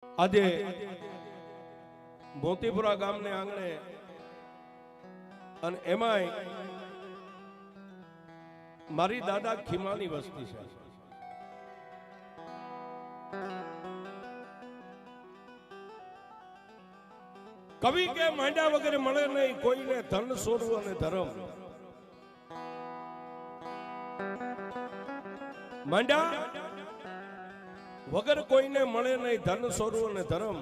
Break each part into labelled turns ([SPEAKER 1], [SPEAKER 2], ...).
[SPEAKER 1] આજે મોતીપુરા ગામને આંગણે અને એમાંય મારી દાદા ખીમાની વસ્તી છે. કવિ કે માંડ્યા વગેરે મળે નહીં કોઈને ધન સોરવું અને ધર્મ. માંડ્યા વગર કોઈને મળે નહીં ધન સોરવું અને ધર્મ.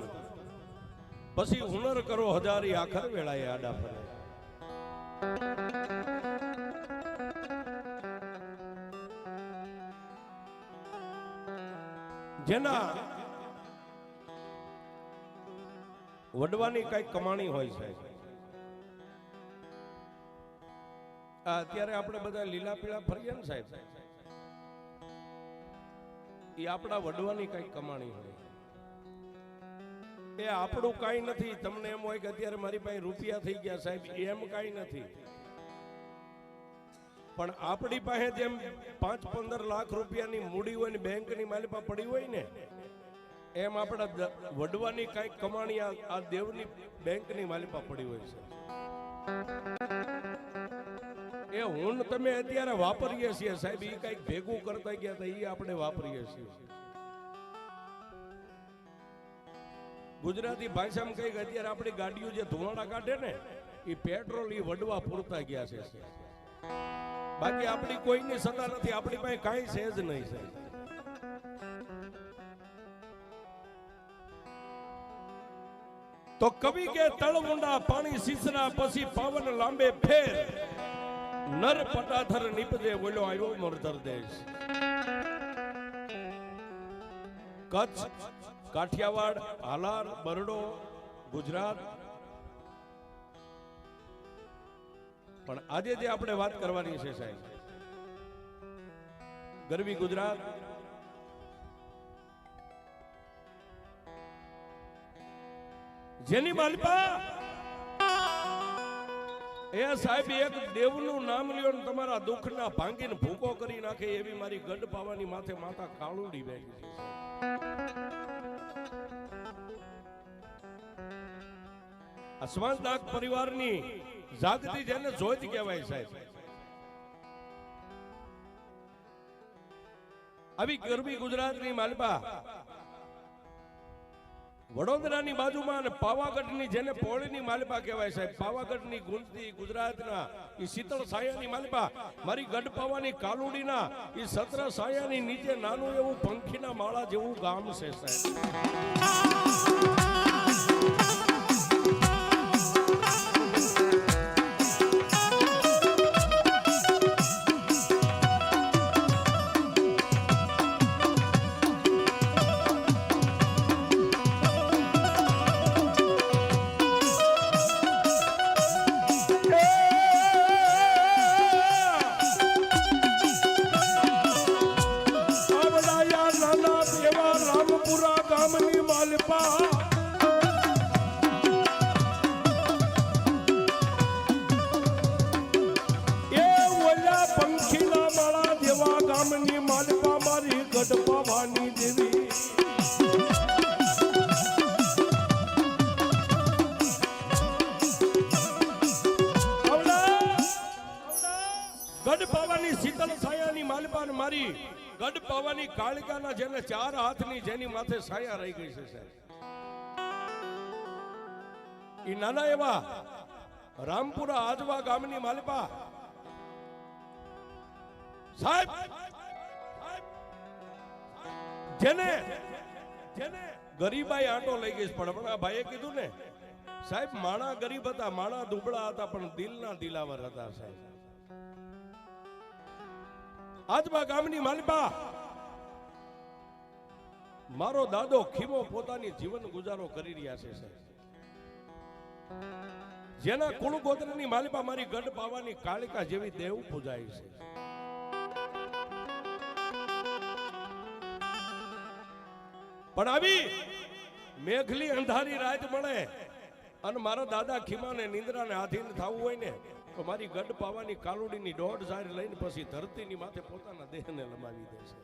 [SPEAKER 1] પછી હુનર કરો હજારી આખર વેળાએ આડા ફરે. જેના વડવાની કઈ કમાણી હોય છે. અત્યારે આપણે બધા લીલા પીળા ફરીએ ને સાહેબ, એ આપણા વડવાની કઈ કમાણી હોય. એ આપણું કઈ નથી. તમને એમ હોય કે અત્યારે મારી પાસે રૂપિયા થઈ ગયા સાહેબ, એમ કઈ નથી. પણ આપણી પાસે જેમ 5-15 લાખ રૂપિયાની મૂડી હોય ને બેંકની માલિપા પડી હોય ને, એમ આપણા વડવાની કઈક કમાણી આ દેવની બેંકની માલિપા પડી હોય છે. એ હું તમે અત્યારે વાપરીએ છીએ સાહેબ, એ કઈક ભેગું કરતા ગયા હતા, એ આપણે વાપરીએ છીએ. ગુજરાતી ભાષામાં કઈક અત્યારે આપણી ગાડીઓ જે ધુમાડા કાઢે ને, એ પેટ્રોલ એ વડવા પૂરતા ગયા છે. બાકી આપણી કોઈની સત્તા નથી, આપણી પાસે કાંઈ છે જ નહીં સાહેબ. તો કવિ કે તળમુંડા પાણી સીસરા પછી પાવન લાંબે ફેર, નર પટાથર નીપજે બોલ્યો આવ્યો મરધર દેશ. કચ્છ, કાઠિયાવાડ, હાલાર, બરડો, ગુજરાત. પણ આજે જે આપણે વાત કરવાની છે સાહેબ, ગરવી ગુજરાત, જેની માલિપા એ સાહેબ એક દેવનું નામ લ્યો ને તમારા દુઃખના ભાંગીને ભૂકો કરી નાખે એવી મારી ગઢ પાવાની માથે માતા કાળુડી બેઠી છે. અસ્વાંતનાગ પરિવારની જાગતી જેને જોઈત કહેવાય સાહેબ. આવી ગરબી ગુજરાતની માલપા વડોદરાની બાજુમાં અને પાવાગઢની જેને પોળીની માલપા કહેવાય સાહેબ. પાવાગઢની ગુંજતી ગુજરાતના એ શીતળ સાયાની માલપા મારી ગઢ પાવાની કાલુડીના એ સત્ર સાયાની નીચે નાનું એવું પંખીના માળા જેવું ગામ છે સાહેબ. મારી ગઢ પાવાની કાળિકાના જેને 4 હાથની જેની માથે સાયા રહી ગઈ છે સાહેબ. ઈ નાના એવા રામપુરા આજવા ગામની માલિપા સાહેબ, જેને ગરીબાઈ આંટો લઈ ગઈ. પણ હમણાં ભાઈએ કીધું ને સાહેબ, માણા ગરીબ હતા, માણા દુબળા હતા, પણ દિલના દિલાવર હતા સાહેબ. આજબા ગામની માલિપા મારો દાદો ખીમો પોતાની જીવન ગુજારો કરી રહ્યા છે સાહેબ. જેના કુળ ગોત્રની માલિપા મારી ગઢ પાવાની કાળિકા જેવી દેવ પૂજાય છે. પણ આવી મેઘલી અંધારી રાત મળે અને મારા દાદા ખીમાને નિંદ્રાને આધીન થવું હોય ને, તો મારી ગઢ પાવાની કાલુડીની 1.5 જારી લઈને પછી ધરતીની માથે પોતાના દેહને લંબાવી દે છે.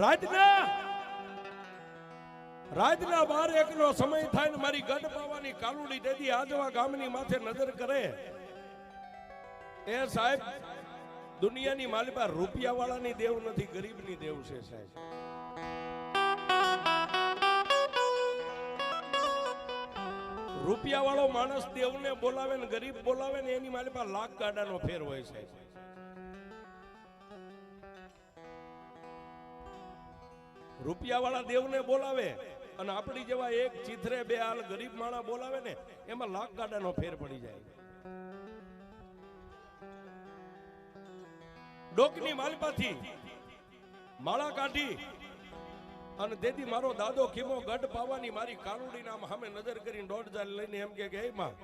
[SPEAKER 1] રાતના 12-1 નો સમય થાય ને મારી ગઢ પાવાની કાલુડી દેદી આજવા ગામની માથે નજર કરે એ સાહેબ દુનિયાની માલિપા રૂપિયા વાળાની દેવ નથી, ગરીબની દેવ છે સાહેબ. રૂપિયા વાળો માણસ દેવને બોલાવે ને ગરીબ બોલાવે ને એની માલિપા લાખ ગાડાનો ફેર હોય સાહેબ. રૂપિયા વાળા દેવને બોલાવે અને આપણી જેવા એક ચિથરે બે હાલ ગરીબ માણા બોલાવે ને એમાં લાખ ગાડાનો ફેર પડી જાય. ડોકની માલપાથી માળા કાઢી અને દેદી મારો દાદો ખીમો ગઢ પાવાની મારી કાનુડી નામ સામે નજર કરીને 1.5 લઈને એમ કે હે માં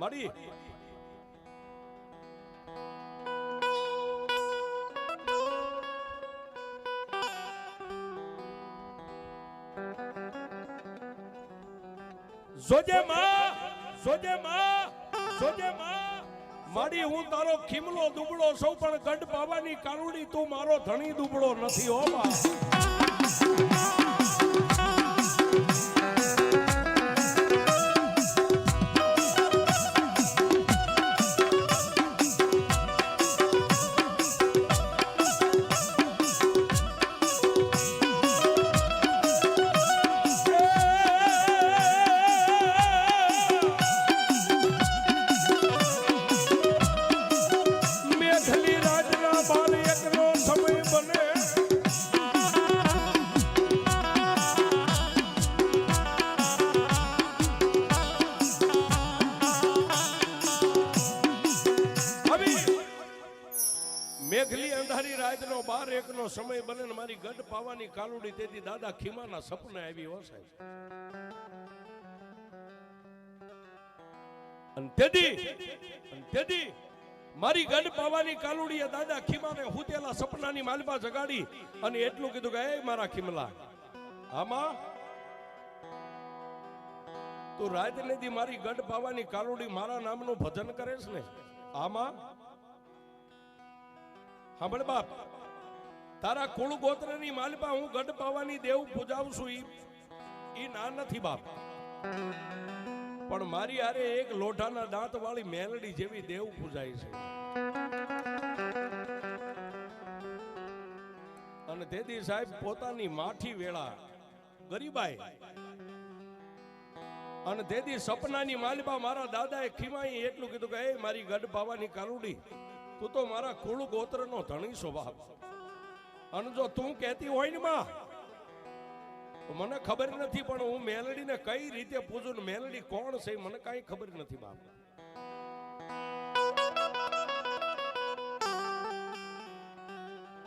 [SPEAKER 1] મારી જોજે માં માડી હું તારો ખીમલો દુબળો સૌ પણ ગઢ પાવાની કાનુડી તું મારો ધણી દુબળો નથી હો બા. મેઘલી અંધારી રાતનો 12-1 નો સમય બને ને મારી ગઢ પાવાની કાલુડી તેથી દાદા ખીમાના સપને આવી હો સાહેબ. અને તેથી મારી ગઢ પાવાની કાલુડીએ દાદા ખીમાને હુતેલા સપનાની માલપા જગાડી અને એટલું કીધું કે એ મારા ખીમલા આમાં તું રાત નથી મારી ગઢ પાવાની કાલુડી મારા નામનું ભજન કરેશ ને આમાં સાંભળ બાપ તારા કુળ ગોત્રની માલપા હું ગઢ પાવાની દેવ પૂજાવું છું ઈ ના નથી બાપ, પણ મારી હારે એક લોઢાના દાંત વાળી મેલડી જેવી દેવ પૂજાય છે. અને તેથી સાહેબ પોતાની માઠી વેળા ગરીબાઈ અને તેથી સપનાની માલપા મારા દાદાએ ખીમાઈ એટલું કીધું કે એ મારી ગઢ પાવાની કાલુડી તું તો મારા કુળ ગોત્રનો ધણી સ્વભાવ, અને જો તું કહેતી હોય ને માં મને ખબર નથી પણ હું મેલડીને કઈ રીતે પૂજું, મેલડી કોણ છે મને કઈ ખબર નથી બાપ.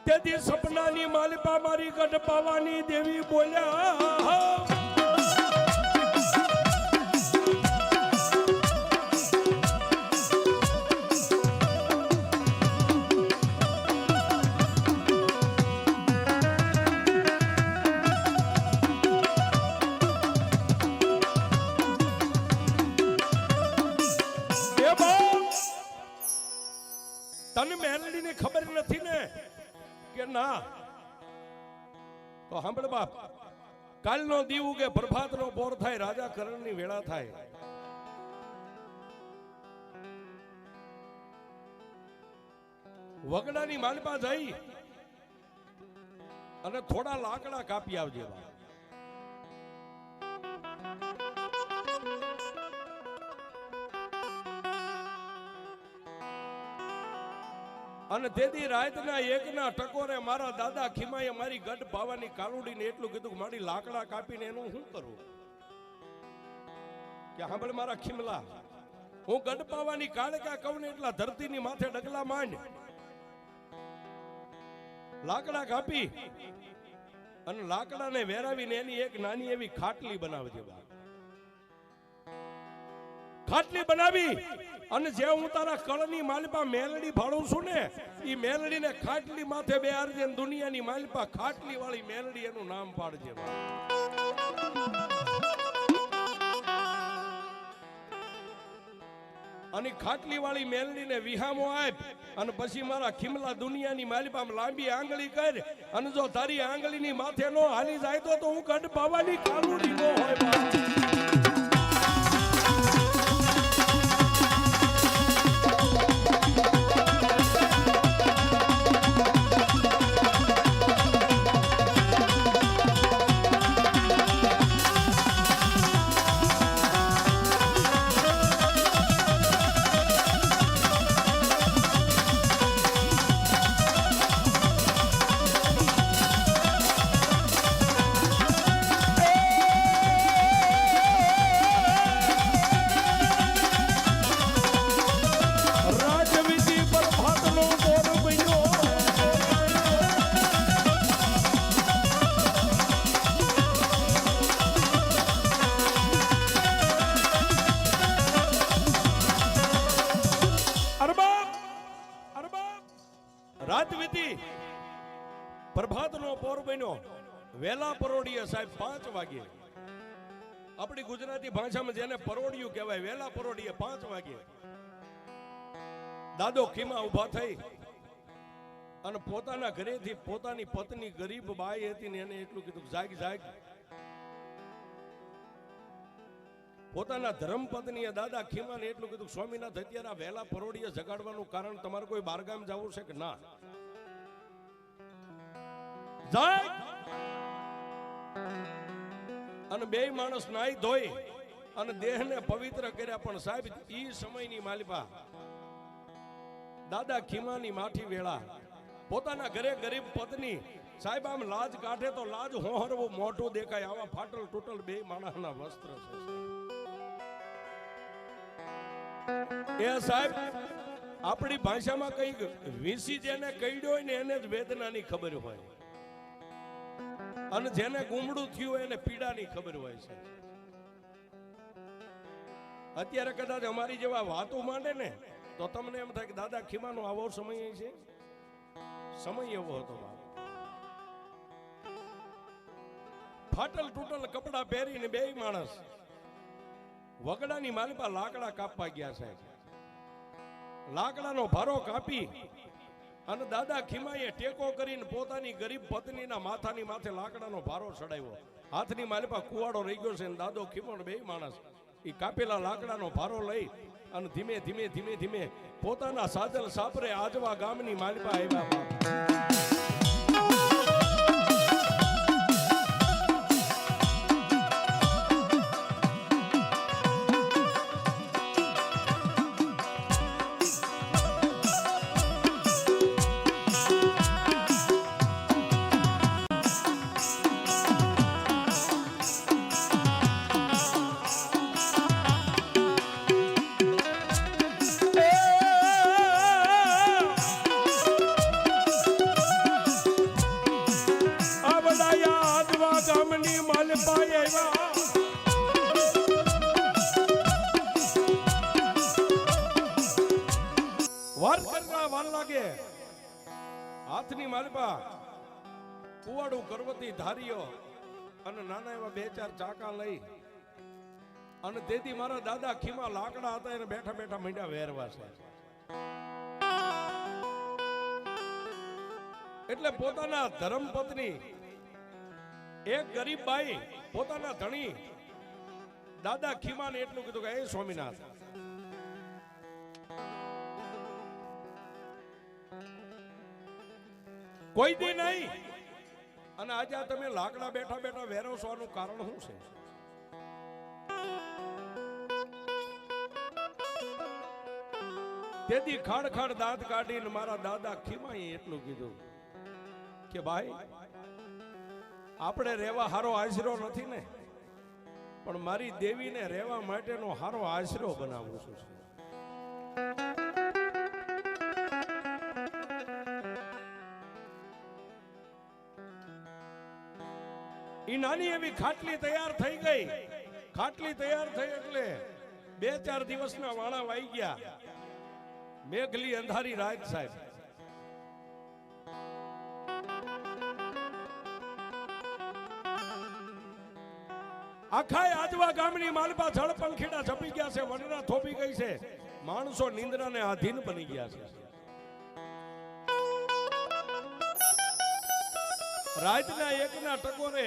[SPEAKER 1] તેથી સપનાની માલિપા મારી ગઢ પાવાની દેવી બોલ્યા તને મેલડીને ખબર નથી ને કે ના તો સાંભળ બાપ કાલનો દીવ ઉગે પ્રભાતનો પોર થાય રાજા કરણની વેળા થાય. વગડાની માલપા જઈ અને થોડા લાકડા કાપી આવજે બાપ. અને તેથી રાતના 1 ના ટકોરે મારા દાદા ખીમાએ મારી ગઢ પાવાની કાલુડીને એટલું કીધું કે મારી લાકડા કાપીને એનું શું કરું કે સાંભળ મારા ખીમલા હું ગઢ પાવાની કાળકા કહું ને એટલા ધરતીની માથે ડગલા માંડ. લાકડા કાપી અને લાકડાને વેરાવીને એની એક નાની એવી ખાટલી બનાવજે બા. ખાટલી બનાવી અને જે હું તારા કળની માલપા મેલડી ભાડું છું ને એ મેલડીને ખાટલી માથે બેહારજે, દુનિયાની માલપા ખાટલી વાળી મેલડી એનું નામ પાડજે. અને ખાટલી વાળી મેલડીને વિહામો આપ અને પછી મારા ખીમલા દુનિયાની માલિપામ લાંબી આંગળી કર અને જો તારી આંગળીની માથે નો હાલી જાય તો હું ગઢ પાવાની કાલુડી નો હોય બા. રાત વીતી પ્રભાતનો પોર બન્યો વેલા પરોડીએ સાહેબ 5 વાગે. આપણી ગુજરાતી ભાષામાં જેને પરોડિયું કહેવાય વેલા પરોડીએ 5 વાગે દાદો ખીમા ઊભા થઈ અને પોતાના ઘરેથી પોતાની પત્ની ગરીબ બાઈ હતી ને એને એટલું કીધું જાગ જાગ. પોતાના ધર્મપત્નીએ દાદા ખીમાને એટલું કીધું સ્વામીનાથ અત્યારે આ વેલા પરોડીએ જગાડવાનું કારણ તમારે કોઈ બારગામ જવું છે કે ના? જાય અને બે માણસ નાઈ ધોઈ અને દેહને પવિત્ર કર્યા. પણ સાહેબ ઈ સમયની માલિપા દાદા ખીમાની માઠી વેળા પોતાના ઘરે ગરીબ પત્ની સાહેબ આમ લાજ કાઢે તો લાજ હોહરવું મોઢું દેખાય. આવા ફાટલ તૂટલ બે માણસના વસ્ત્ર છે એ સાહેબ. આપણી ભાષામાં કઈક વીસી જેને કઈડ્યો હોય ને એને જ વેદનાની ખબર હોય અને જેને ગુમડું થયું હોય એને પીડાની ખબર હોય છે. અત્યારે કદાચ અમારી જેવા વાતો માંડે ને તો તમને એમ થાય કે દાદા ખીમાનો આવો સમય છે. સમય એવો હતો. ફાટલ તૂટલ કપડા પહેરીને બે માણસ વગડાની માલિપા લાકડા કાપવા ગયા છે. લાકડાનો ભારો કાપી અને દાદા ખીમાએ ટેકો કરીને પોતાની ગરીબ પત્નીના માથાની માથે લાકડાનો ભારો ચડાવ્યો. હાથની માલિપા કુવાડો રહી ગયો છે અને દાદો ખીમો બે માણસ એ કાપેલા લાકડાનો ભારો લઈ અને ધીમે ધીમે ધીમે ધીમે પોતાના સાજલ સાપરે આજવા ગામની માલિપા આવ્યા. હાથની માલિપા કુવાડું કરવતી ધારીઓ અને નાના એવા 2-4 ચાકા લઈ અને તેથી મારા દાદા ખીમા લાકડા હતા એને બેઠા બેઠા મીંડા વેરવા છે. એટલે પોતાના ધર્મપત્ની એક ગરીબ બાઈ પોતાના ધણી દાદા ખીમાને એટલું કીધું કે એ સ્વામીનાથ કોઈ દી નહીં અને આજે તમે લાકડા બેઠા બેઠા વેરવવાનું કારણ શું છે? તેથી ખાડ ખાડ દાંત કાઢીને મારા દાદા ખીમાએ એટલું કીધું કે ભાઈ આપણે રહેવા હારો આશરો નથી ને, પણ મારી દેવીને રહેવા માટેનો હારો આશરો બનાવું છું. ઈ નાની એવી ખાટલી તૈયાર થઈ ગઈ. ખાટલી તૈયાર થઈ એટલે 2-4 દિવસના વાણા વાઈ ગયા. મેઘલી અંધારી રાત સાહેબ. આખા આજવા ગામની માલપા જળ પંખીડા છપી ગયા છે, વનરા થોપી ગઈ છે. માણસો નિંદ્રાને આધીન બની ગયા છે. રાતના એકના ટકોરે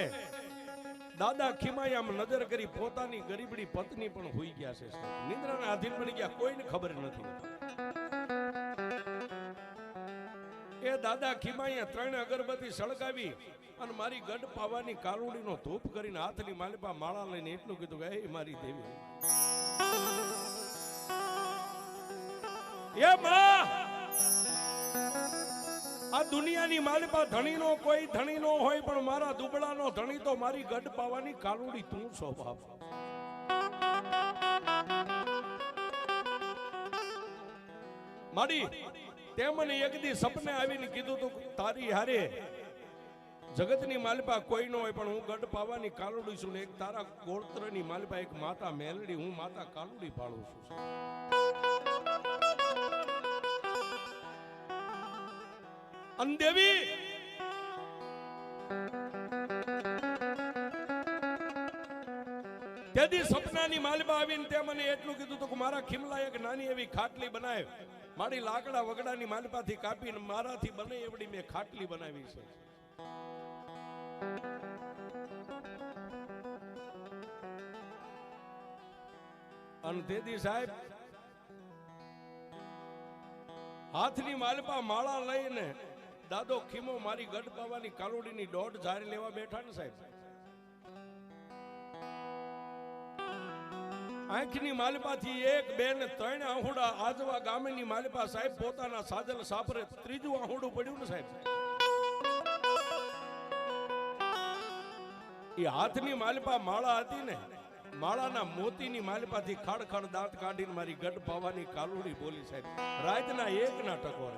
[SPEAKER 1] દાદા ખીમાઈ આમ નજર કરી પોતાની ગરીબડી પત્ની પણ હોઈ ગયા છે. નિંદ્રાને આધીન બની ગયા, કોઈને ખબર નથી. એ દાદા ખીમાઈએ 3 અગરબત્તી સળગાવી અને મારી ગઢ પાવાની કાલુડીનો ધૂપ કરીને હાથની માલિપા માળા લઈને એટલું કીધું કે હે મારી દેવી, એ માં, આ દુનિયાની માલિપા ધણીનો કોઈ ધણી નો હોય, પણ મારા દુબળાનો ધણી તો મારી ગઢ પાવાની કાલુડી તું છો બાપ. માડી તે મને એક દી સપને આવીને કીધું તું તારી હારે જગતની માલિપા કોઈ ન હોય, પણ હું ગઢ પાવાની કાલુડી છું ને એક તારા ગોળત્રની માલિપા એક માતા મેલડી, હું માતા કાલુડી પાડું છું. અન દેવી તેથી સપનાની માલિપા આવીને તે મને એટલું કીધું તું કે મારા ખીમલા એક નાની એવી ખાટલી બનાવ. મારી લાકડા વગડાની માલિપાથી કાપીને મારાથી બને એવડી મેં ખાટલી બનાવી છે. અને તેથી સાહેબ હાથની માલિપા માળા લઈને દાદો ખીમો મારી ગઢ પાવાની કાલુડીની દોઢ ઝારી લેવા બેઠા ને સાહેબ. આંખની માલિપાથી 1, 2 ને 3 આહુડા આજવા ગામની માલિપા સાહેબ પોતાના સાજલ સાપરે 3જું આહુડું પડ્યું ને સાહેબ. એ હાથની માલિપા માળા હતી ને, માળાના મોતીની માલિપાથી ખાડ ખાડ દાંત કાઢીને મારી ગઢ પાવાની કાલુડી બોલી સાહેબ. રાતના 1ના ટકોરે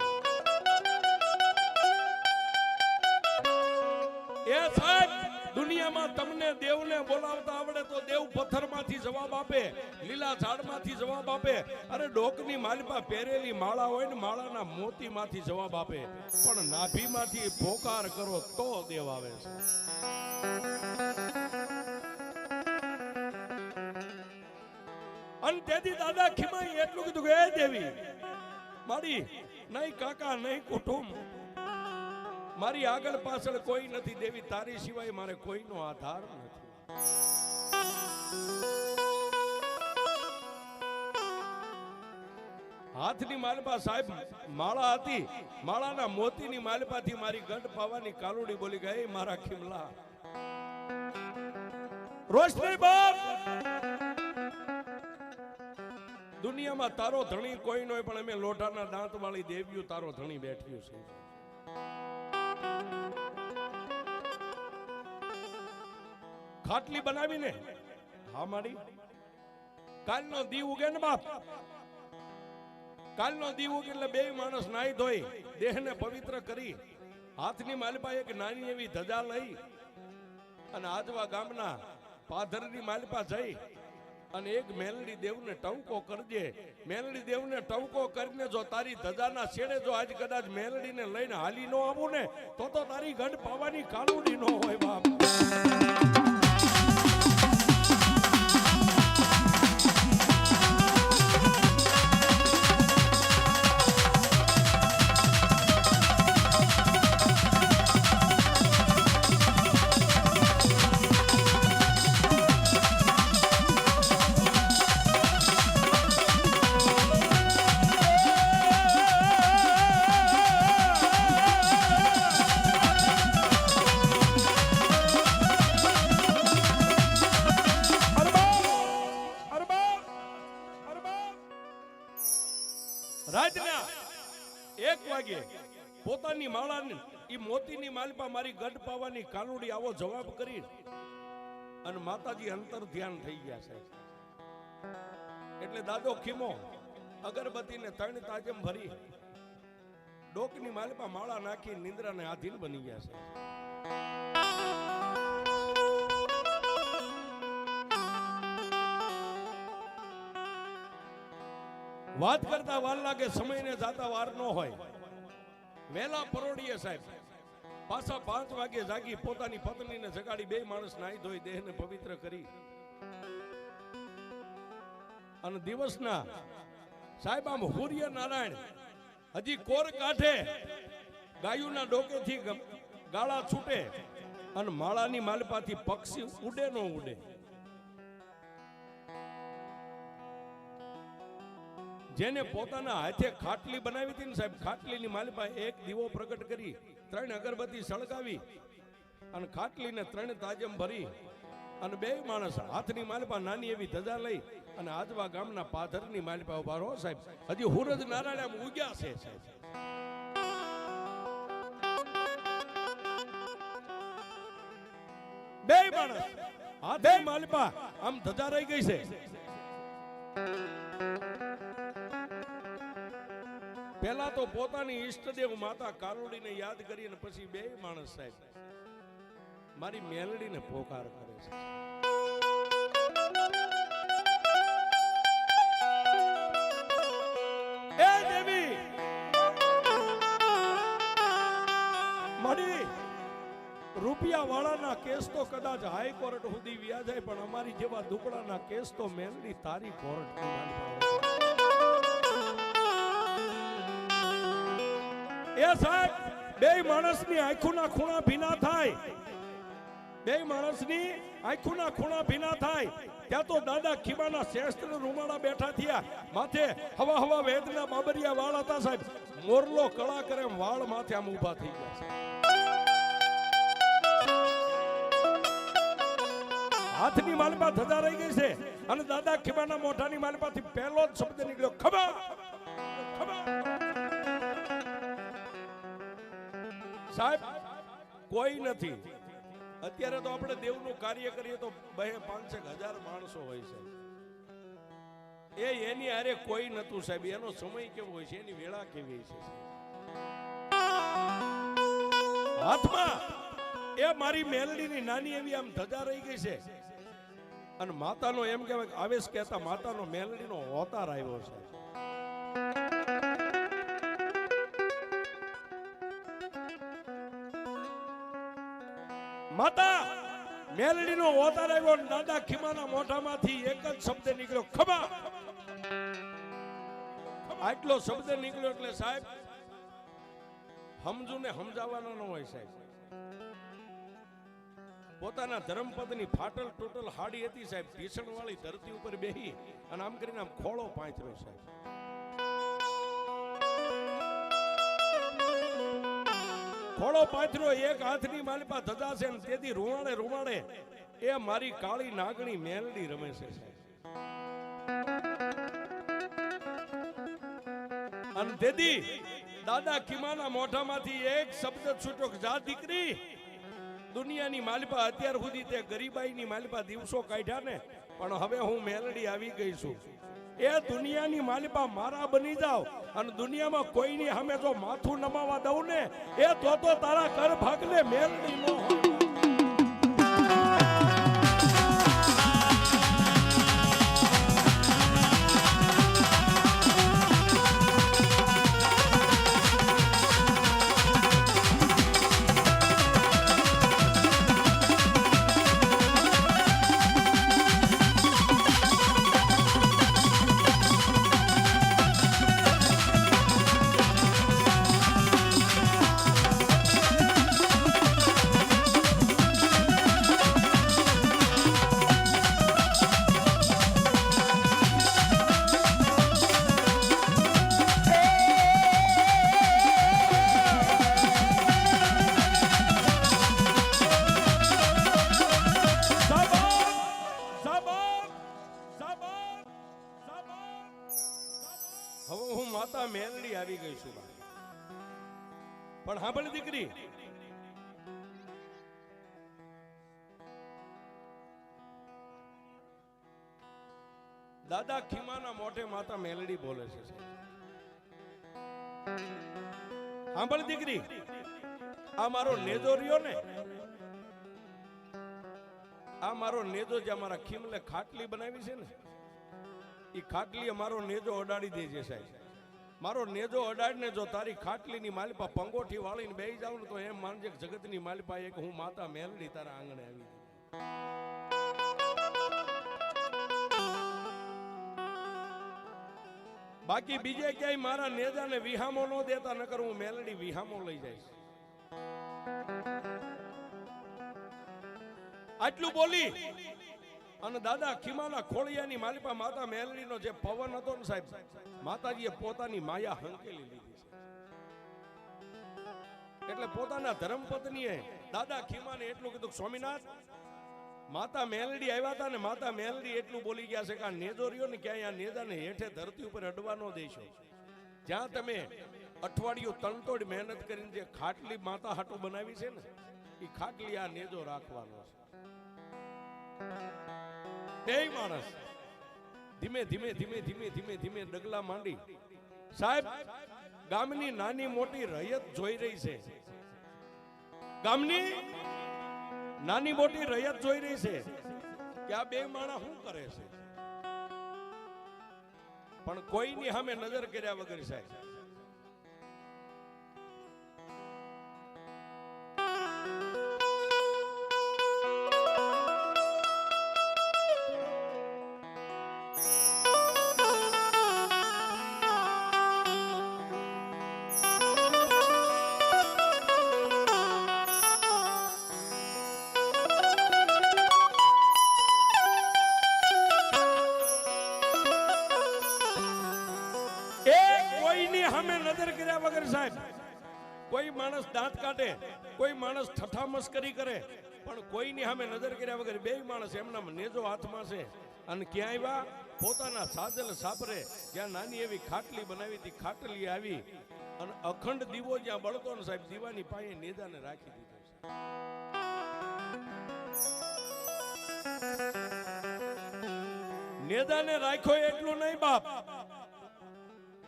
[SPEAKER 1] એ સાહેબ દુનિયામાં તમને દેવને બોલાવતા આવડે તો દેવ પથ્થરમાંથી જવાબ આપે, લીલા ઝાડમાંથી જવાબ આપે. અરે ડોકની માલિપા પહેરેલી માળા હોય ને માળાના મોતીમાંથી જવાબ આપે, પણ નાભીમાંથી પોકાર કરો તો દેવ આવે છે. અને તેથી દાદા ખીમાઈ એટલું કીધું કે એ દેવી મારી નહીં કાકા નહીં કુટુંબ, મારી આગળ પાછળ કોઈ નથી દેવી, તારી સિવાય મારે કોઈનો આધાર નથી. હાથની માલિપા સાહેબ માળા હતી, માળાના મોતીની માલિપાથી મારી ગઢ પાવાની કાલુડી બોલી ગઈ મારા ખીમલા રોશની બાપ, દુનિયામાં તારો ધણી કોઈ નો, પણ અમે લોઢાના દાંત વાળી દેવીઓ તારો ધણી બેઠ્યું છે. ખાટલી બનાવીને હા મારી કાલનો દી ઉગે ને બાપ, કાલનો દી ઉગે એટલે 2 માણસ નાઈ ધોઈ દેહને પવિત્ર કરી હાથની માલિપા એક નાની એવી ધજા લઈ અને આજવા ગામના પાધરની માલિપા જઈ અને એક મેલડી દેવને ટવકો કરજે. મેલડી દેવને ટવકો કરીને જો તારી ધજાના છેડે જો આજ કદાચ મેલડીને લઈને હાલી ન આવું ને તો તારી ગઢ પાવાની કાલુડી ન હોય બાપ. રાતના 1 વાગે પોતાની માળાની ઈ મોતીની માલિપા મારી ગઢ પાવાની કાલુડી આવો જવાબ કરી અને માતાજી અંતર ધ્યાન થઈ ગયા છે. એટલે દાદો ખીમો અગરબત્તીને 3 તાજમ ભરી ડોકની માલિપા માળા નાખી નિંદ્રાને આધીન બની ગયા છે. વાત કરતા વાર લાગે, સમયને જાતા વાર ન હોય. વેલા પરોડીએ સાહેબ પાછા 5 વાગે જાગી પોતાની પત્નીને જગાડી 2 માણસ નાઈ ધોઈ દેહને પવિત્ર કરી અને દિવસના સાહેબ આમ સૂર્ય નારાયણ હજી કોર કાઢે, ગાયુના ડોકેથી ગાળા છૂટે અને માળાની માલપાથી પક્ષી ઉડે ન ઉડે. જેને પોતાના હાથે ખાટલી બનાવી હતી ને સાહેબ, ખાટલીની માલપા એક દીવો પ્રગટ કરી, 3 અગરબત્તી સળગાવી અને ખાટલીને 3 તાજમ ભરી અને 2 માણસ હાથની માલપા નાની એવી ધજા લઈ અને આજવા ગામના પાથરની માલપા ઉભા રહો સાહેબ. હજી સૂરજ નારાયણ આમ ઉગ્યા છે સાહેબ. બે માણસ હાથની માલપા આમ ધજા રહી ગઈ છે. પહેલા તો પોતાની ઈષ્ટદેવ માતા કારોડીને યાદ કરી અને પછી 2 માણસ સાહેબ મારી મેલડીને પોકાર કરે છે. એ દેવી મારી રૂપિયા વાળાના કેસ તો કદાચ હાઈકોર્ટ સુધી વ્યા જાય, પણ અમારી જેવા દુકડાના કેસ તો મેલડી તારી કોર્ટ એ સાહેબ. 2 માણસની આંખોના ખૂણા ભીના થાય, 2 માણસની આંખોના ખૂણા ભીના થાય ત્યાં તો દાદા ખીમાના શ્રેષ્ઠ રૂમાળા બેઠા થયા. માથે હવા હવા વેદના બાબરિયા વાળ હતા સાહેબ. મોરલો કળા કરે વાળ માથે આમ ઊભા થઈ ગયા છે. હાથની માલપા ધજા રહી ગઈ છે અને દાદા ખીમાના મોઢાની માલપાથી પહેલો જ શબ્દ નીકળ્યો, ખબર ખબર. સાહેબ કોઈ નથી. અત્યારે તો આપણે દેવનું કાર્ય કરીએ તો 200-500 માણસો હોય છે. એની હારે કોઈ નતું સાહેબ. એનો સમય કેવો હોય છે, એની વેળા કેવી છે. હાથમાં એ મારી મેલડીની નાની એવી આમ ધજા રહી ગઈ છે અને માતાનો એમ કહેવાય આવેશ કહેતા માતાનો મેલડીનો અવતાર આવ્યો છે. માતા મેલડીનો અવતાર આવ્યો. દાદા ખીમાના મોઢામાંથી એક જ શબ્દ નીકળ્યો, ખબા. આટલો શબ્દ નીકળ્યો એટલે સાહેબ સમજુ ને સમજાવવાનો ન હોય સાહેબ. પોતાના ધર્મપદની ફાટલ ટોટલ હાડી હતી સાહેબ. ભીષણ વાળી ધરતી ઉપર બેહી અને આમ કરીને આમ ખોળો પાંચરો સાહેબ. ખોળો પાંચરો, એક હાથની માલપા ધજા છે. તેથી રૂવાડે રૂવાડે એ મારી કાળી નાગણી મેલડી રમે છે સાહેબ. અને તેથી દાદા ખીમાના મોઢામાંથી એક શબ્દ છૂટ્યો, જા દીકરી. દુનિયાની માલપા અત્યાર સુધી તે ગરીબાઈની માલપા દિવસો કાઢ્યા ને, પણ હવે હું મેલડી આવી ગઈ છું. એ દુનિયાની માલપા મારા બની જાવ અને દુનિયામાં કોઈની સામે જો માથું નમાવા દઉં ને, એ તો તારા કર ભાગને મેલડી નો હોય. મેલડી આવી ગઈ છું. પણ સાંભળ દીકરી, દાદા ખીમાના મોઢે માતા મેલડી બોલે છે. સાંભળ દીકરી, આ મારો નેજો રહ્યો ને, આ મારો નેજો જે અમારા ખીમલે ખાટલી બનાવી છે ને, એ ખાટલી અમારો નેજો અડાડી દેજે સાહેબ. મારો નેજો અડાડીને જો તારી ખાટલીની માલપા પંગોઠી વાળીને બેસી જાવ ને, તો એમ માનજે જગતની માલપા એક હું માતા મેલડી તારા આંગણે આવી. બાકી બીજે ક્યાંય મારા નેજાને વિહામો ન દેતા, નકર હું મેલડી વિહામો લઈ જઈશ. આટલું બોલી અને દાદા ખીમાના ખોળિયાની માલિપા માતા મેલડીનો જે પવન હતો ને સાહેબ, માતાજીએ પોતાની માયા હંકેલી લીધી છે. એટલે પોતાના ધર્મપત્નીએ દાદા ખીમાને એટલું કીધું, સ્વામિનાથ માતા મેલડી આવ્યા હતા ને માતા મેલડી એટલું બોલી ગયા છે કે આ નેજો રહ્યો ને ક્યાંય આ નેજાને હેઠે ધરતી ઉપર અડવા ન દેશો. જ્યાં તમે અઠવાડિયું તનતોડ મહેનત કરીને જે ખાટલી માતા હાટું બનાવી છે ને, એ ખાટલી આ નેજો રાખવાનો છે. બે માણસ ધીમે ધીમે ધીમે ધીમે ધીમે ધીમે ડગલા માંડી. સાહેબ ગામની નાની મોટી રયત જોઈ રહી છે, ગામની નાની મોટી રયત જોઈ રહી છે કે આ બે માણસ શું કરે છે, પણ કોઈની સામે નજર કર્યા વગર સાહેબ સામે નજર કર્યા વગર સાહેબ કોઈ માણસ દાંત કાઢે, કોઈ માણસ ઠઠા મસ્કરી કરે, પણ કોઈની સામે નજર કર્યા વગર બે માણસ એમના નેજો હાથમાં છે અને ક્યાં આવ્યા? પોતાના સાજલ સાપરે જ્યાં નાની એવી ખાટલી બનાવી હતી, ખાટલી આવી અને અખંડ દીવો જ્યાં બળતો ને સાહેબ, દીવાની પાસે નેજાને રાખી દીધો છે. નેજાને રાખ્યો એટલું નહીં બાપ,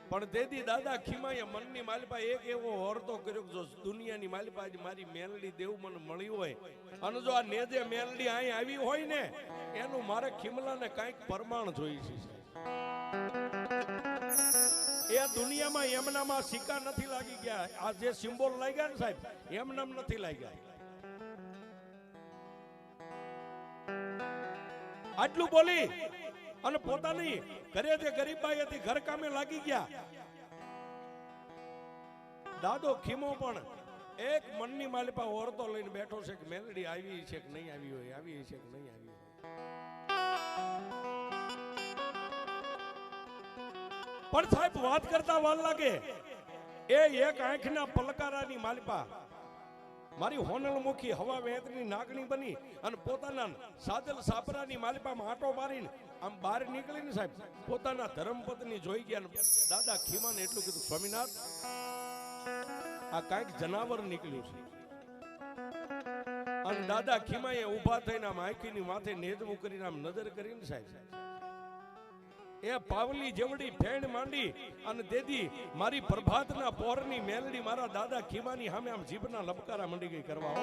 [SPEAKER 1] પણ તેથી દાદા ખીમાએ મનની માલિપા એક એવો હોરતો કર્યો, જો દુનિયાની માલિપા મારી મેલડી દેવ મને મળી હોય અને જો આ નેજે મેલડી અહીં આવી હોય ને, એનું મારે ખીમલાને કાંઈક પ્રમાણ જોઈ છે. એ દુનિયામાં એમનામાં સિક્કા નથી લાગી ગયા, આ જે સિમ્બોલ લાગ્યા ને સાહેબ, એમનામ નથી લાગ્યા. આટલું બોલી અને પોતાની ઘરે જે ગરીબાઈ હતી ઘર કામે લાગી ગયા. દાદો ખીમો પણ એક મનની માલિપા ઓરતો લઈને બેઠો છે કે મેલડી આવી છે કે નહીં આવી હોય, આવી છે કે નહીં આવી હોય. પણ સાહેબ વાત કરતા વાર લાગે, એ એક આંખના પલકારાની માલિપા મારી હોનલ મુખી હવા વેતની નાગણી બની અને પોતાના સાજલ સાપરાની માલિપામાં આટો મારીને આમ બહાર નીકળીને સાહેબ પોતાના ધર્મપત્ની જોઈ ગયા. દાદા ખીમાને એટલું કીધું, સ્વામિનાથ આ કાંઈક જનાવર નીકળ્યું છે. અને દાદા ખીમાએ ઊભા થઈને આમ આંખીની માથે નેજવું કરીને આમ નજર કરીને સાહેબ એ પાવલી જેવડી ફેણ માંડી અને તેથી મારી પ્રભાતના પોરની મેલડી મારા દાદા ખીમાની સામે આમ જીભના લબકારા મંડી ગઈ કરવા.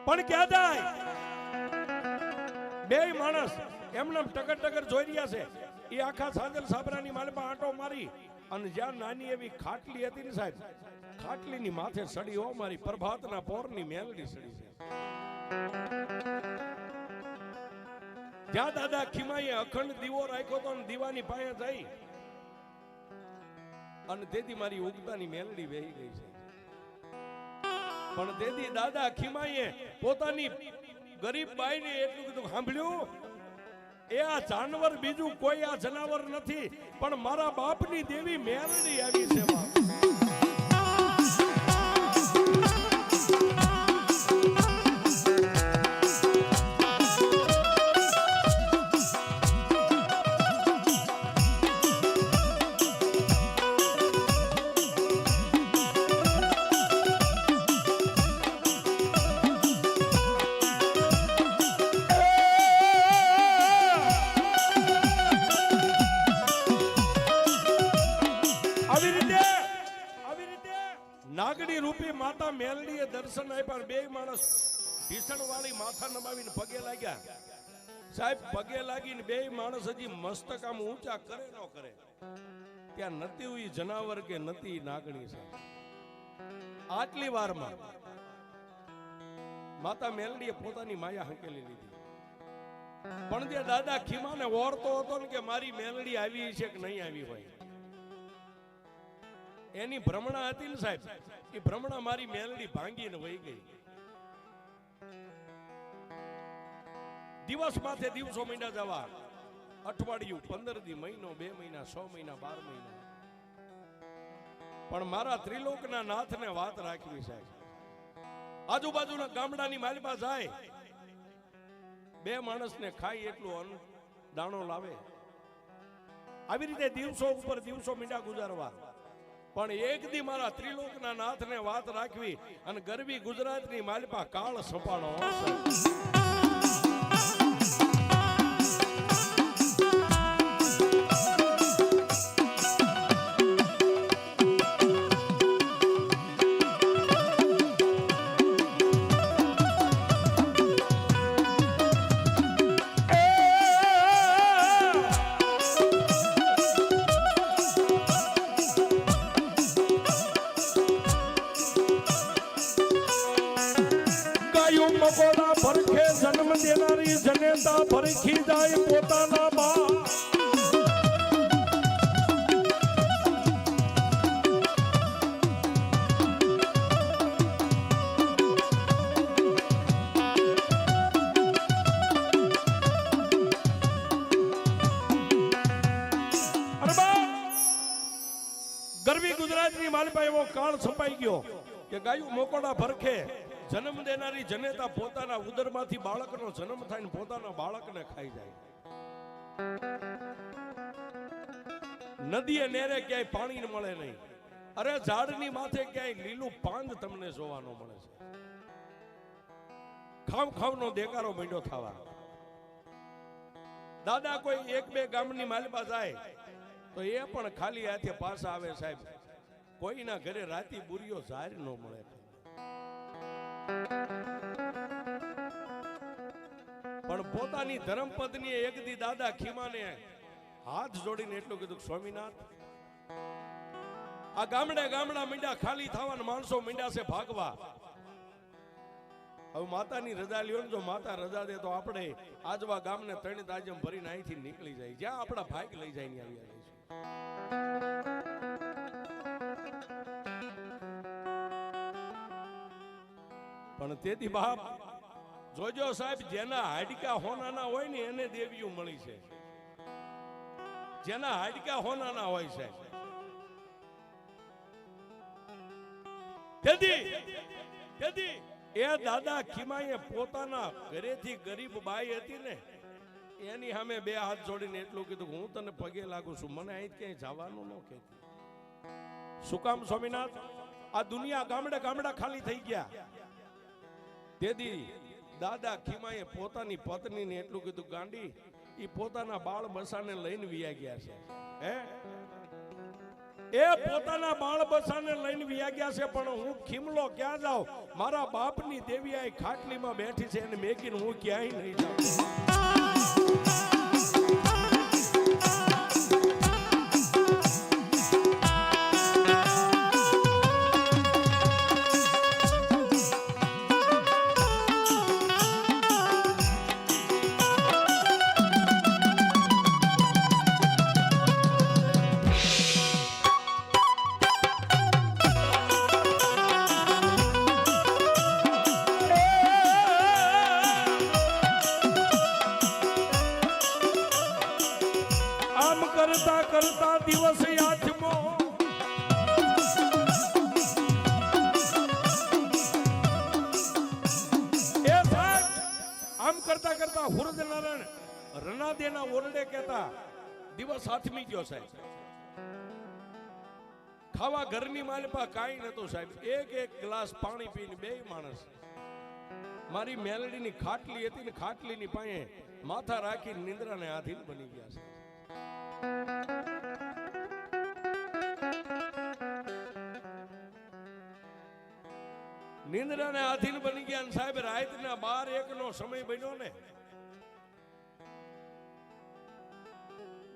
[SPEAKER 1] પણ ક્યાં જાય? બે માણસ એમને ટકર ટકર જોઈ રહ્યા છે. એ આખા સાજલ સાબરાની માલમાં આંટો મારી અને જ્યાં નાની એવી ખાટલી હતી ને સાહેબ, ખાટલીની માથે સડી હો મારી પ્રભાતના પોરની મેલડી સડી છે. જ્યાં દાદા ખીમાએ અખંડ દીવો રાખ્યો તો દીવાની પાસે જઈ અને તેથી મારી ઉગતાની મેલડી વહી ગઈ છે. પણ તેથી દાદા ખીમાએ પોતાની ગરીબ બાઈને એટલું કીધું, સાંભળ્યું? એ આ જાનવર બીજું કોઈ આ જનાવર નથી, પણ મારા બાપની દેવી મેલડી આવી છે. નાગડી રૂપી માતા મેલડીએ દર્શન આપ્યા. બે માણસ ભીષણ વાળી માથા નમાવીને પગે લાગ્યા. સાહેબ પગે લાગીને બે માણસ હજી મસ્તક આમ ઊંચા કરે ન કરે ત્યાં નથી હુઈ જનાવર કે નથી નાગણી છે. આટલી વારમાં માતા મેલડીએ પોતાની માયા હંકેલી લીધી પણ જે દાદા ખીમાને ઓરતો હતો ને કે મારી મેલડી આવી છે કે નહીં આવી હોય, એની ભ્રમણા હતી ને સાહેબ, એ ભ્રમણા મારી મેલડી ભાંગીને વહી ગઈ. દિવસ માથે દિવસો મહિના જવા, અઠવાડિયું, 15 દી, મહિનો, 2 મહિના, 6 મહિના, 12 મહિના, પણ મારા ત્રિલોકના નાથને વાત રાખવી સાહેબ. આજુબાજુના ગામડાની માલિપા જાય, 2 માણસને ખાઈ એટલું અન્ન દાણો લાવે. આવી રીતે દિવસો ઉપર દિવસો મીંડા ગુજારવા, પણ એક દી મારા ત્રિલોકના નાથને વાત રાખવી અને ગરવી ગુજરાતની માલિપા કાળ સપાણો. મકોડા ભરખે જન્મ દેનારી જનેતા ભરખી જાય પોતાના બા. ગરવી ગુજરાતની માલિપા એવો કાળ છપાઈ ગયો કે ગાયું મકોડા ભરખે જન્મ દેનારી જનેતા પોતાના ઉદરમાંથી બાળકનો જન્મ થાય ને પોતાના બાળકને ખાઈ જાય. નદીએ નેરે ક્યાંય પાણી મળે નહીં. અરે ઝાડની માથે ક્યાંય લીલું પાંદ તમને જોવા ન મળે છે. ખાવ ખાવનો દેકારો માંડ્યો થવા. દાદા કોઈ 1-2 ગામની માલિપા જાય તો એ પણ ખાલી હાથે પાછા આવે સાહેબ. કોઈના ઘરે રાતી બુરીઓ ઝાર ન મળે. પણ પોતાની ધર્મપત્નીએ એક દી દાદા ખીમાને હાથ જોડીને એટલું કીધું, સ્વામિનાથ, આ ગામડા મીંડા ખાલી થવાના માણસો મીંડા છે ભાગવા. હવે માતાની રજા લ્યો ને, જો માતા રજા દે તો આપણે આજવા ગામને 3 તાજમ ભરીને અહીંથી નીકળી જાય, જ્યાં આપણા ભાગ લઈ જાય ને આવી જઈશું. પણ તેથી બાપ જોજો સાહેબ, જેના હાડકા હોનાના હોય ને એને દેવીઓ મળી છે. જેના હાડકા હોનાના હોય છે તેથી એ દાદા ખીમાએ પોતાના ઘરેથી ગરીબ બાઈ હતી ને એની સામે 2 હાથ જોડીને એટલું કીધું, હું તને પગે લાગુ છું, મને અહીં ક્યાંય જવાનું ન કહેતી. શું કામ સ્વામિનાથ? આ દુનિયા ગામડા ખાલી થઈ ગયા. તેથી દાદા ખીમાએ પોતાની પત્નીને એટલું કીધું, ગાંડી, એ પોતાના બાળ બસાને લઈને વિયા ગયા છે. એ પોતાના બાળ બસાને લઈને વિયા ગયા છે, પણ હું ખીમલો ક્યાં જાઉં? મારા બાપની દેવી આ ખાટલીમાં બેઠી છે અને મેકીને હું ક્યાંય નહીં જાઉં. કરતા દિવસ આઠમો આમ કરતા હુરદ નારાયણ રનાદેના ઓરડે કહેતા દિવસ આઠમી ગયો સાહેબ. ખાવા ઘરની માલિપા કાંઈ નતું સાહેબ. એક ગ્લાસ પાણી પીને 2 માણસ મારી મેલડીની ખાટલી હતી ને ખાટલીની પાસે માથા રાખી નિંદ્રાને આધીન બની ગયા છે. નિંદ્રાને આધીન બની ગયા ને સાહેબ રાતના 12-1 નો સમય બન્યો ને,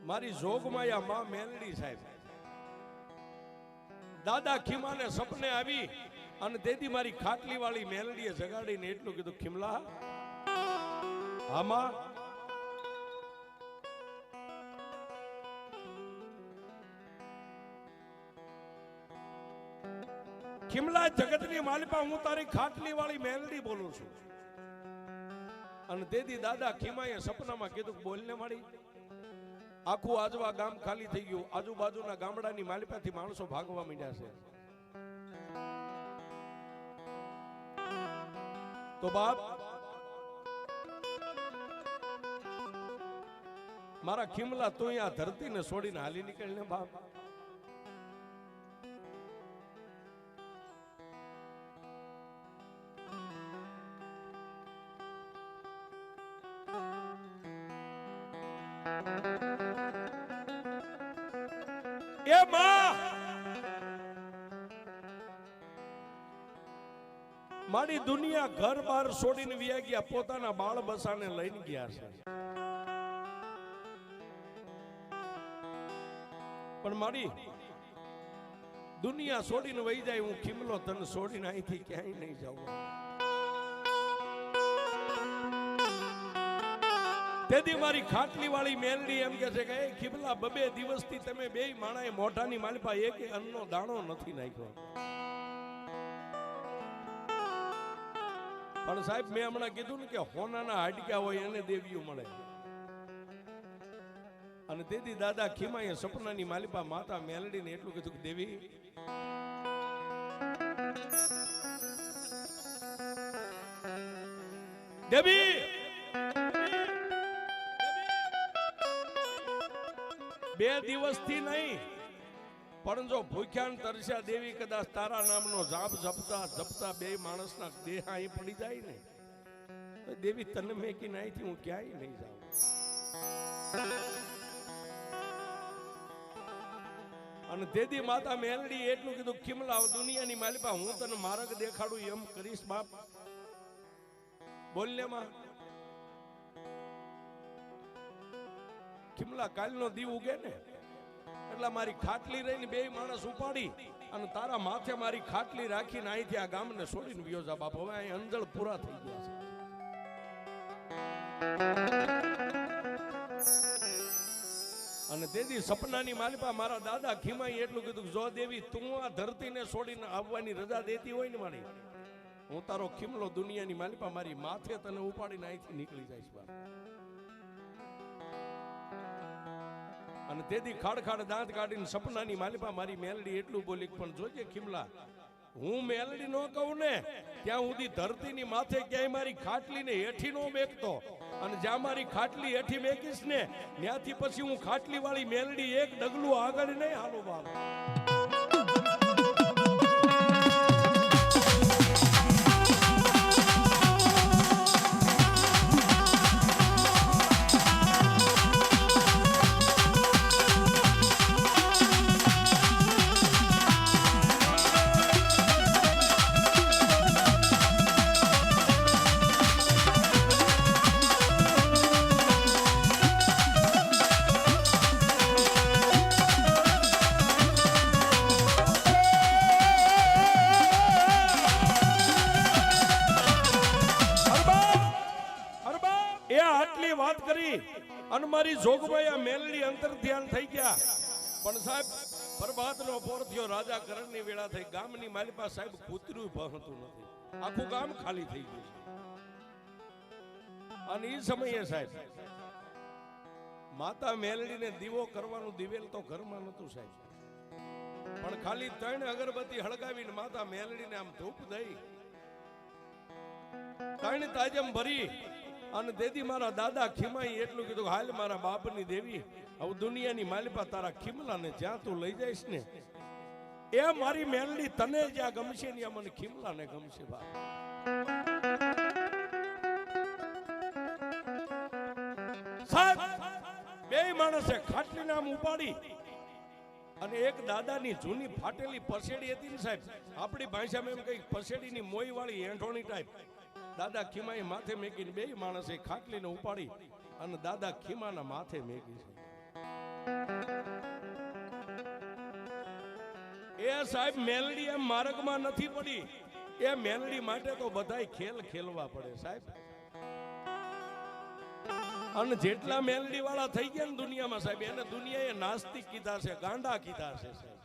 [SPEAKER 1] મારી જોગમાયા માં મેલડી સાહેબ દાદા ખીમાને સપને આવી અને તેથી મારી ખાટલી વાળી મેલડીએ જગાડીને એટલું કીધું, ખીમલા, આમાં ખીમલા જગતની માલિપા હું તારી ખાટલી વાળી મેલડી બોલું છું. અને તેથી દાદા ખીમાએ સપનામાં કીધું બોલને મારી. આખું આજવા ગામ ખાલી થઈ ગયું. આજુબાજુના ગામડાની માલિપાથી માણસો ભાગવા માંડ્યા છે. તો બાપ મારા ખીમલા તું આ ધરતીને છોડીને હાલી નીકળને બાપ. એ માં મારી દુનિયા ઘર બાર છોડીને વિયા ગયા, પોતાના બાળ બસાને લઈને ગયા છે. પણ મારી દુનિયા છોડીને વહી જાય, હું ખીમલો તને છોડીને અહીંથી ક્યાંય નહીં જાઉં. તેથી મારી ખાટલી વાળી મેલડી એમ કે છે કે એ ખીમલા બબે દિવસથી તમે બે માણાએ મોઢાની માલિપા એક અન્નનો દાણો નથી નાખ્યો. પણ સાહેબ મેં હમણાં કીધું ને કે હોનાના હાડક્યા હોય એને દેવીઓ મળે. અને તેથી દાદા ખીમાએ સપનાની માલિપા માતા મેલડીને એટલું કીધું કે દેવી દેવી બે દિવસથી નહીં પણ જો ભૂખ્યા તરસ્યા દેવી કદાચ તારા નામનો જાપ જપતા જપતા બે માણસના દેહ અહીં પડી જાય ને તો દેવી તને મેકીને અહીંથી હું ક્યાંય નહીં જાઉં. અને દેદી માતા મેલડી એટલું કીધું ખીમલા દુનિયાની માલિપા હું તને માર્ગ દેખાડું એમ કરીશ બાપ. બોલને માં. ખીમલા કાલનો દી ઉગે ને એટલે મારી ખાટલી રહીને બે માણસ ઉપાડી અને તારા માથે મારી ખાટલી રાખીને અહીંથી આ ગામને છોડીને વિયો જા બાપ. હવે અહીં અંજળ પૂરા થઈ ગયા છે. અને તેથી સપનાની માલિપા મારા દાદા ખીમાઈ એટલું કીધું જો દેવી તું આ ધરતીને છોડીને આવવાની રજા દેતી હોય ને મારી, હું તારો ખીમલો દુનિયાની માલિપા મારી માથે તને ઉપાડીને અહીંથી નીકળી જઈશ બાપ. અને તેથી ખાડ દાંત કાઢીને સપનાની માલિપા મારી મેલડી એટલું બોલી પણ જોજે ખીમલા હું મેલડી નો કહું ને ત્યાં સુધી ધરતીની માથે ક્યાંય મારી ખાટલીને હેઠી નો મેકતો. અને જ્યાં મારી ખાટલી હેઠી મેકીશ ને ત્યાંથી પછી હું ખાટલી વાળી મેલડી એક ડગલું આગળ નહીં હાલું બાપ. વાત કરી અને મારી જોગભાઈ આ મેલડી અંતર ધ્યાન થઈ ગયા. પણ સાહેબ પ્રભાતનો પોર થયો, રાજા કરણની વેળા થઈ. ગામની માલિપા સાહેબ કૂતરું ભણતું નથી, આખું ગામ ખાલી થઈ ગયું છે. અને એ સમયે સાહેબ માતા મેલડીને દીવો કરવાનું દિવેલ તો ઘરમાં નતું સાહેબ, પણ ખાલી 3 અગરબત્તી હળગાવીને માતા મેલડીને આમ ધૂપ દઈ 3 તાજમ ભરી અને દેદી મારા દાદા ખીમાઈ એટલું કીધું હાલ મારા બાપની દેવી હવે દુનિયાની માલિપા તારા ખીમલાને જ્યાં તું લઈ જઈશ ને એ મારી મેલડી તને જ્યાં ગમશે ને મને ખીમલાને ગમશે બાપ. સાહેબ બે માણસે ખાટલીને આમ ઉપાડી અને એક દાદાની જૂની ફાટેલી પસેડી હતી ને સાહેબ, આપણી ભાષામાં એમ કઈ પસેડીની મોઈ વાળી એંઠોણી ટાઈપ દાદા ખીમાએ માથે મેકીને બે માણસે ખાટલીને ઉપાડી અને દાદા ખીમાના માથે મેકી છે. એ સાહેબ મેલડી એમ માર્ગમાં નથી પડી, એ મેલડી માટે તો બધાય ખેલ ખેલવા પડે સાહેબ. અને જેટલા મેલડી વાળા થઈ ગયા ને દુનિયામાં સાહેબ એને દુનિયાએ નાસ્તિક કીધા છે, ગાંડા કીધા છે સાહેબ.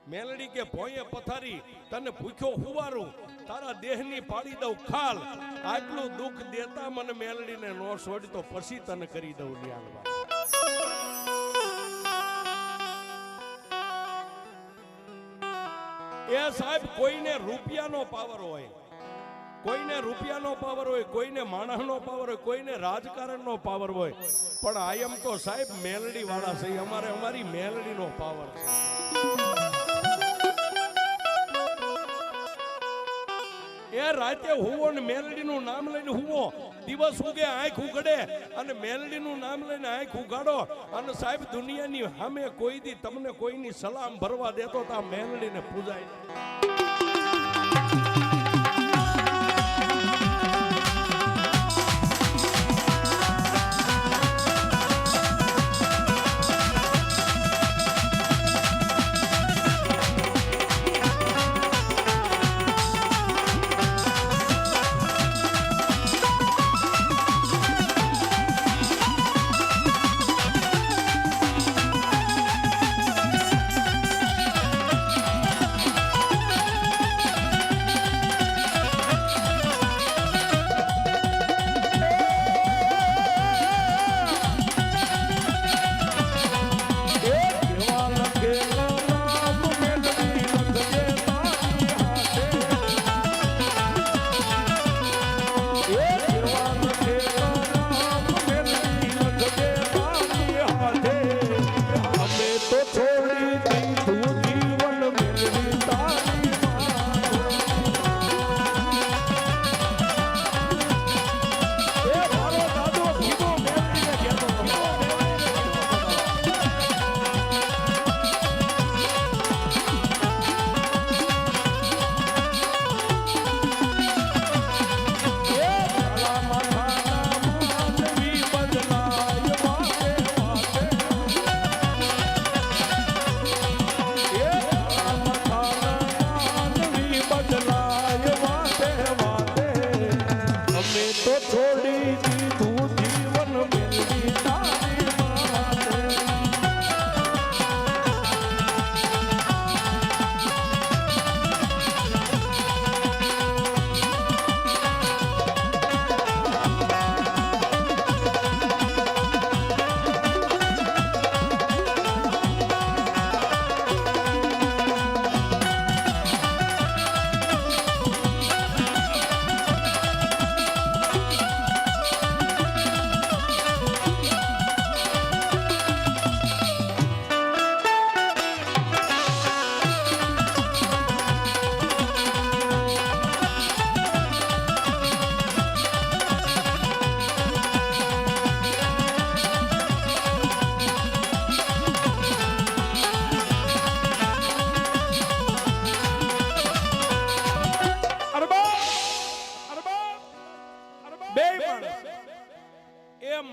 [SPEAKER 1] મેલડી કે ભોંયે પથારી તને ભૂખ્યો હુવારું તારા દેહની પાડી દઉં ખાલ આટલું દુઃખ દેતા મને મેલડીને નો છોડ તો પછી તને કરી દઉં ન્યાલવા એ સાહેબ કોઈને રૂપિયાનો પાવર હોય કોઈને રૂપિયાનો પાવર હોય કોઈને માણસનો પાવર હોય કોઈને રાજકારણનો પાવર હોય પણ આયમ તો સાહેબ મેલડી વાળા છે અમારી મેલડીનો પાવર છે એ રાતે હુવો ને મેલડીનું નામ લઈને હુવો દિવસ ઉગે આંખ ઉઘડે અને મેલડીનું નામ લઈને આંખ ઉગાડો અને સાહેબ દુનિયાની સામે કોઈ દી તમને કોઈની સલામ ભરવા દેતો તો આ મેલડીને પૂજાય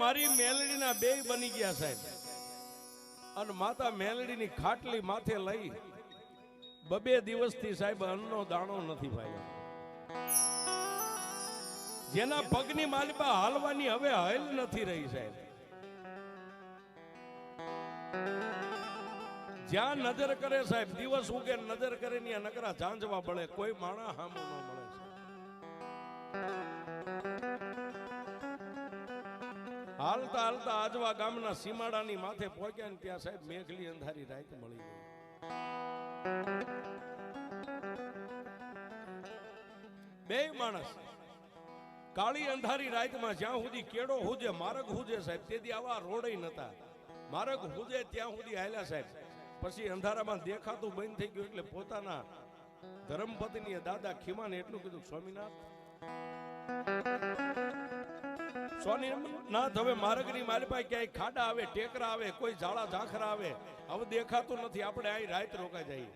[SPEAKER 1] મારી મેલડીના બે બની ગયા સાહેબ અને માતા મેલડીની ખાટલી માથે લઈ બબે દિવસથી સાહેબ અન્નનો દાણો નથી ભાઈ જેના પગની માલિપા હાલવાની હવે હલ નથી રહી સાહેબ જ્યાં નજર કરે સાહેબ દિવસ ઉગે નજર કરે ની નકરા ઝાંઝવા બળે કોઈ માણા હામો ન મળે હાલતા હાલતા આજવા ગામના સીમાડાની માથે પહોંચ્યા ને ત્યાં સાહેબ મેઘલી અંધારી રાત મળી ગઈ બે માણસ કાળી અંધારી રાતમાં જ્યાં સુધી કેડો હુજે માર્ગ હુજે સાહેબ તેથી આવા રોડે નતા માર્ગ હુજે ત્યાં સુધી હાલ્યા સાહેબ પછી અંધારામાં દેખાતું બંધ થઈ ગયું એટલે પોતાના ધર્મપત્ની દાદા ખીમાને એટલું કીધું સ્વામીનાથ સોનીનાથ હવે માર્ગની માલિપા ક્યાંય ખાડા આવે ટેકરા આવે કોઈ ઝાડા ઝાખરા આવે હવે દેખાતું નથી આપણે અહીં રાત રોકા જઈએ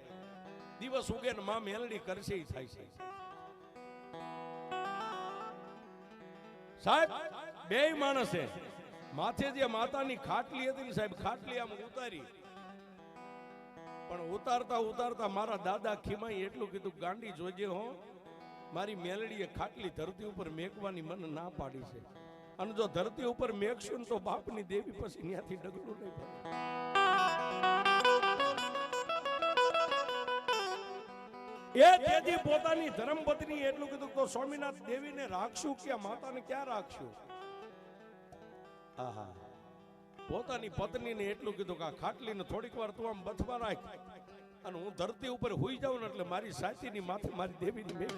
[SPEAKER 1] દિવસ ઉગે ને માં મેલડી કરશે થાય છે સાહેબ બે માણસે માથે જે માતાની ખાટલી હતી ને સાહેબ ખાટલી આમ ઉતારી પણ ઉતારતા ઉતારતા મારા દાદા ખીમાઈ એટલું કીધું ગાંડી જોજે હો મારી મેલડીએ ખાટલી ધરતી ઉપર મેકવાની મને ના પાડી છે અને જો ધરતી ઉપર મેકશું ને તો બાપની દેવી પછી ત્યાંથી ડગલું નહીં પડે એ તેથી પોતાની ધર્મપત્ની એટલું કીધું તો સ્વામિનાથ દેવીને રાખશું કે માતાને ક્યાં રાખશું? આહા, પોતાની પત્નીને એટલું કીધું કે આ ખાટલીને થોડીક વાર તું આમ બથવા રાખ અને હું ધરતી ઉપર હુઈ જાઉં ને એટલે મારી સાચીની માથે મારી દેવીની મેં